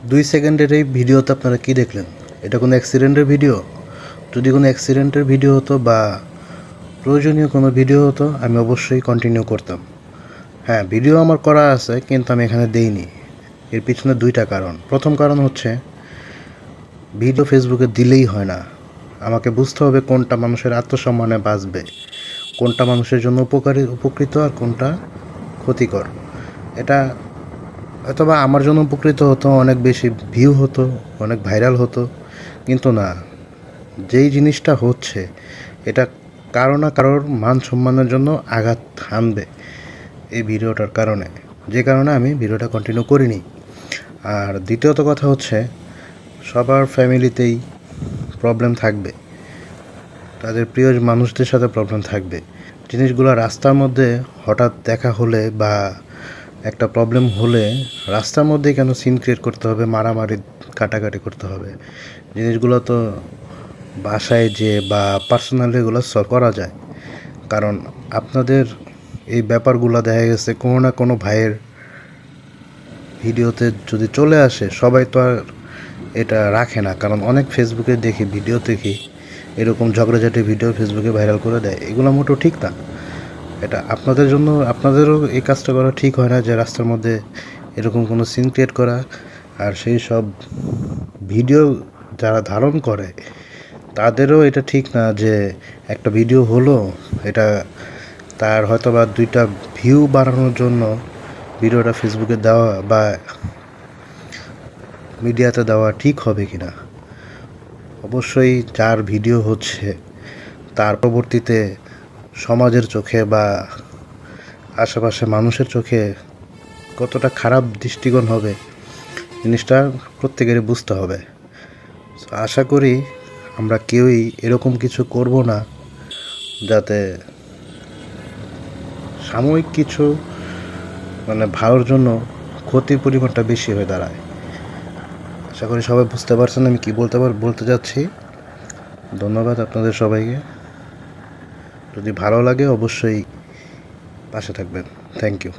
2 সেকেন্ডের এই ভিডিওতে আপনারা কি দেখলেন? এটা কোনো অ্যাক্সিডেন্টের ভিডিও? যদি কোনো অ্যাক্সিডেন্টের ভিডিও হতো বা প্রয়োজনীয় কোনো ভিডিও হতো, আমি অবশ্যই কন্টিনিউ করতাম। হ্যাঁ, ভিডিও আমার করা আছে, কিন্তু আমি এখানে দেইনি। এর পিছনে 2টা কারণ। প্রথম কারণ হচ্ছে, ভিডিও ফেসবুকে দিলেই হয় না। আমাকে বুঝতে হবে কোনটা মানুষের আত্মসম্মানে বাঁচবে, কোনটা মানুষের জন্য উপকৃত আর কোনটা ক্ষতিকর। এটা অথবা আমার জন্য উপকৃত হতো, অনেক বেশি ভিউ হতো, অনেক ভাইরাল হতো, কিন্তু না, যেই জিনিসটা হচ্ছে এটা কারো না কারোর মান সম্মানের জন্য আঘাত হানবে এই ভিডিওটার কারণে, যে কারণে আমি ভিডিওটা কন্টিনিউ করিনি। আর দ্বিতীয়ত কথা হচ্ছে, সবার ফ্যামিলিতেই প্রবলেম থাকবে, তাদের প্রিয় মানুষদের সাথে প্রবলেম থাকবে। জিনিসগুলো রাস্তার মধ্যে হঠাৎ দেখা হলে বা একটা প্রবলেম হলে রাস্তার মধ্যেই কেন সিন ক্রিয়েট করতে হবে, মারামারি কাটাকাটি করতে হবে? জিনিসগুলো তো বাসায় যে বা পার্সোনালি এগুলো সলভ করা যায়। কারণ আপনাদের এই ব্যাপারগুলো দেখা গেছে কোনো না কোনো ভাইয়ের ভিডিওতে যদি চলে আসে, সবাই তো আর এটা রাখে না। কারণ অনেক ফেসবুকে দেখি, ভিডিও দেখি, এরকম ঝগড়াঝাটি ভিডিও ফেসবুকে ভাইরাল করে দেয়। এগুলো মোটেও ঠিক না। এটা আপনাদের জন্য, আপনাদেরও এই কাজটা করা ঠিক হয় না, যে রাস্তার মধ্যে এরকম কোনো সিন ক্রিয়েট করা। আর সেই সব ভিডিও যারা ধারণ করে তাদেরও এটা ঠিক না যে একটা ভিডিও হলো, এটা তার হয়তো বা 2টা ভিউ বাড়ানোর জন্য ভিডিওটা ফেসবুকে দেওয়া বা মিডিয়াতে দেওয়া ঠিক হবে কি না। অবশ্যই যার ভিডিও হচ্ছে তার পরবর্তীতে সমাজের চোখে বা আশেপাশে মানুষের চোখে কতটা খারাপ দৃষ্টিকোণ হবে, জিনিসটা প্রত্যেকেরই বুঝতে হবে। আশা করি আমরা কেউই এরকম কিছু করব না, যাতে সাময়িক কিছু ভালোর জন্য ক্ষতির পরিমাণটা বেশি হয়ে দাঁড়ায়। আশা করি সবাই বুঝতে পারছেন আমি কী বলতে যাচ্ছি। ধন্যবাদ আপনাদের সবাইকে। যদি ভালো লাগে অবশ্যই পাশে থাকবেন। Thank you.